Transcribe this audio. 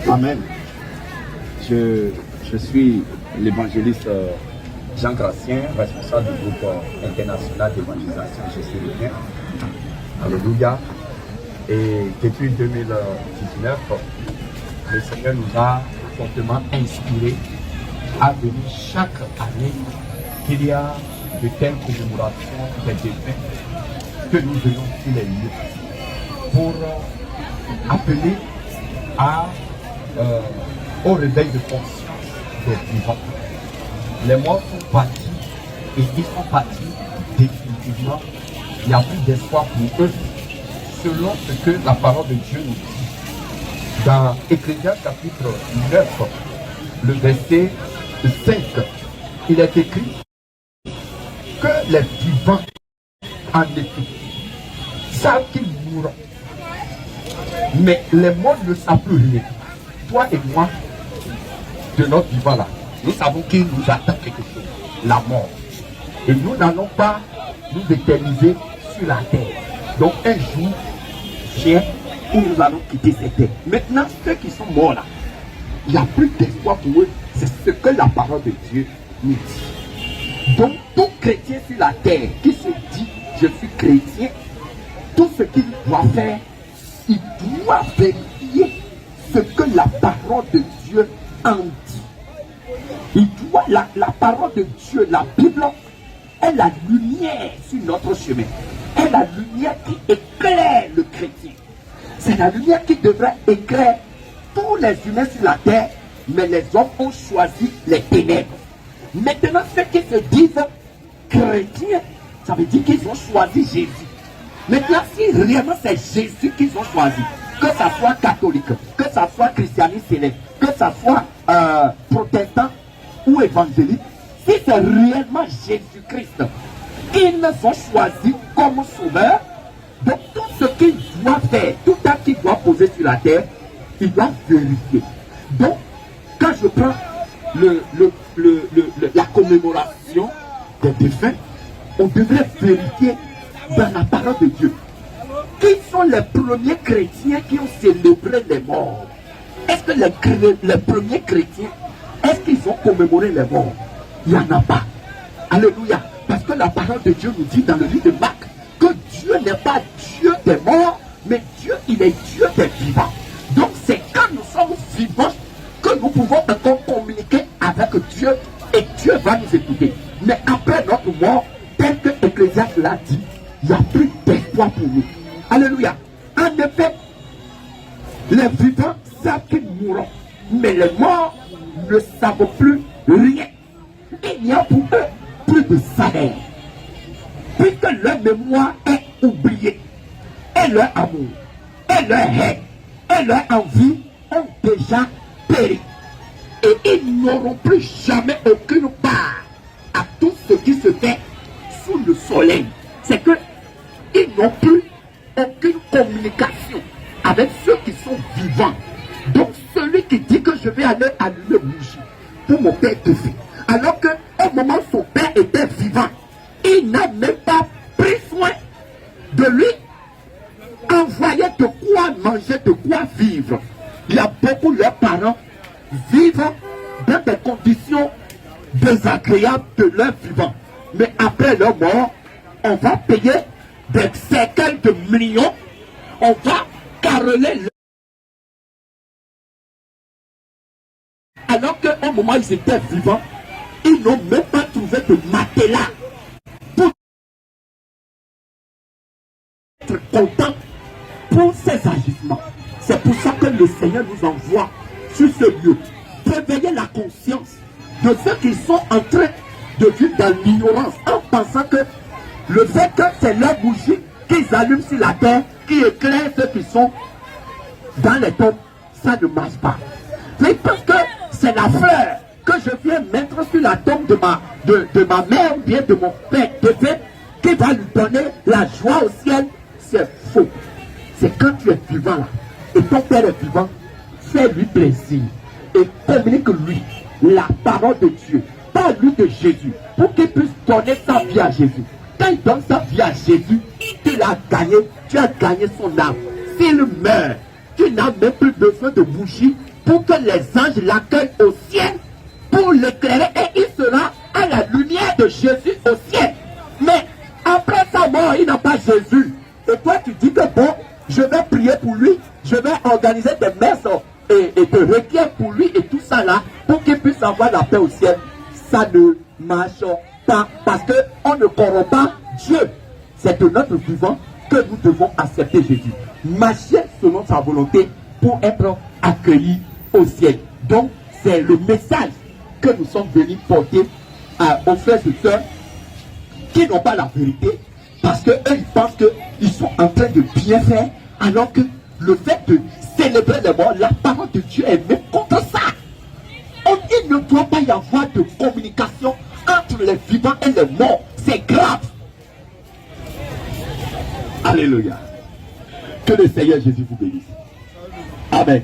Amen. Je suis l'évangéliste Jean Gracien, responsable du groupe international d'évangélisation Jésus le Bien. Alléluia. Et depuis 2019, le Seigneur nous a fortement inspirés à venir chaque année qu'il y a de telles commémorations des défunts que nous venons sur les lieux pour appeler au réveil de conscience des vivants. Les morts sont partis et ils sont partis définitivement. Il n'y a plus d'espoir pour eux, selon ce que la parole de Dieu nous dit. Dans Ecclésiaste chapitre 9, le verset 5, il est écrit que les vivants, en effet, savent qu'ils mourront. Mais les morts ne savent plus rien. Toi et moi, de notre vivant là, nous savons qu'il nous attend quelque chose, la mort. Et nous n'allons pas nous éterniser sur la terre. Donc un jour, vient où nous allons quitter cette terre. Maintenant, ceux qui sont morts là, il n'y a plus d'espoir pour eux. C'est ce que la parole de Dieu nous dit. Donc tout chrétien sur la terre qui se dit je suis chrétien, tout ce qu'il doit faire, il doit vérifier ce que la parole de Dieu en dit. Il doit, la parole de Dieu, la Bible, est la lumière sur notre chemin. Est la lumière qui éclaire le chrétien. C'est la lumière qui devrait éclairer tous les humains sur la terre, mais les hommes ont choisi les ténèbres. Maintenant, ceux qui se disent chrétiens, ça veut dire qu'ils ont choisi Jésus. Maintenant, si réellement c'est Jésus qu'ils ont choisi, que ça soit catholique, que ça soit christianiste céleste, que ça soit protestant ou évangélique, si c'est réellement Jésus-Christ qu'ils ont choisi comme sauveur, donc tout ce qu'il doit faire, tout acte qu'il doit poser sur la terre, il doit vérifier. Donc, quand je prends la commémoration des défunts, on devrait vérifier dans la parole de Dieu. Qui sont les premiers chrétiens qui ont célébré les morts? Est-ce que les premiers chrétiens, est-ce qu'ils ont commémoré les morts? Il n'y en a pas. Alléluia. Parce que la parole de Dieu nous dit dans le livre de Marc que Dieu n'est pas Dieu des morts, mais Dieu, il est Dieu des vivants. Donc c'est quand nous sommes vivants que nous pouvons encore communiquer avec Dieu et Dieu va nous écouter. Mais après notre mort, tel que Ecclésiaste l'a dit, il n'y a plus d'espoir pour nous. Alléluia. En effet, les vivants savent qu'ils mourront, mais les morts ne savent plus rien. Il n'y a pour eux plus de salaire, puisque leur mémoire est oubliée, et leur amour, et leur haine, et leur envie ont déjà péri. Et ils n'auront plus jamais aucune part à tout ce qui se fait sous le soleil. C'est que ils n'ont plus aucune communication avec ceux qui sont vivants. Donc celui qui dit que je vais aller allumer bougie pour mon père défunt, alors qu'au moment où son père était vivant, il n'a même pas pris soin de lui envoyer de quoi manger, de quoi vivre. Il y a beaucoup de leurs parents vivent dans des conditions désagréables de leur vivant. Mais après leur mort, on va payer des séquelles de millions, on va caroler leur... Alors qu'au moment où ils étaient vivants, ils n'ont même pas trouvé de matelas pour être contents pour ces agissements. C'est pour ça que le Seigneur nous envoie sur ce lieu. Réveiller la conscience de ceux qui sont en train de vivre dans l'ignorance en pensant que le fait que c'est leur bougie qu'ils allument sur la terre qui éclaire ceux qui sont dans les tombes, ça ne marche pas. C'est parce que c'est la fleur que je viens mettre sur la tombe de ma mère ou bien de mon père qui va lui donner la joie au ciel. C'est faux. C'est quand tu es vivant là et ton père est vivant, fais-lui plaisir et communique-lui la parole de Dieu, parle-lui de Jésus pour qu'il puisse donner sa vie à Jésus. Quand il donne sa vie à Jésus, tu l'as gagné, tu as gagné son âme. S'il meurt, tu n'as même plus besoin de bougie pour que les anges l'accueillent au ciel, pour l'éclairer, et il sera à la lumière de Jésus au ciel. Mais après sa mort, il n'a pas Jésus. Et toi, tu dis que bon, je vais prier pour lui, je vais organiser des messes et des requêtes pour lui et tout ça là, pour qu'il puisse avoir la paix au ciel. Ça ne marche pas, parce qu'on ne corrompt pas Dieu. C'est de notre vivant que nous devons accepter Jésus. Marcher selon sa volonté pour être accueillis au ciel. Donc, c'est le message que nous sommes venus porter aux frères et sœurs qui n'ont pas la vérité, parce qu'eux, ils pensent qu'ils sont en train de bien faire, alors que le fait de célébrer les morts, la parole de Dieu est même contre ça. Il ne doit pas y avoir de communication entre les vivants et les morts. C'est grave. Alléluia. Que le Seigneur Jésus vous bénisse. Amen.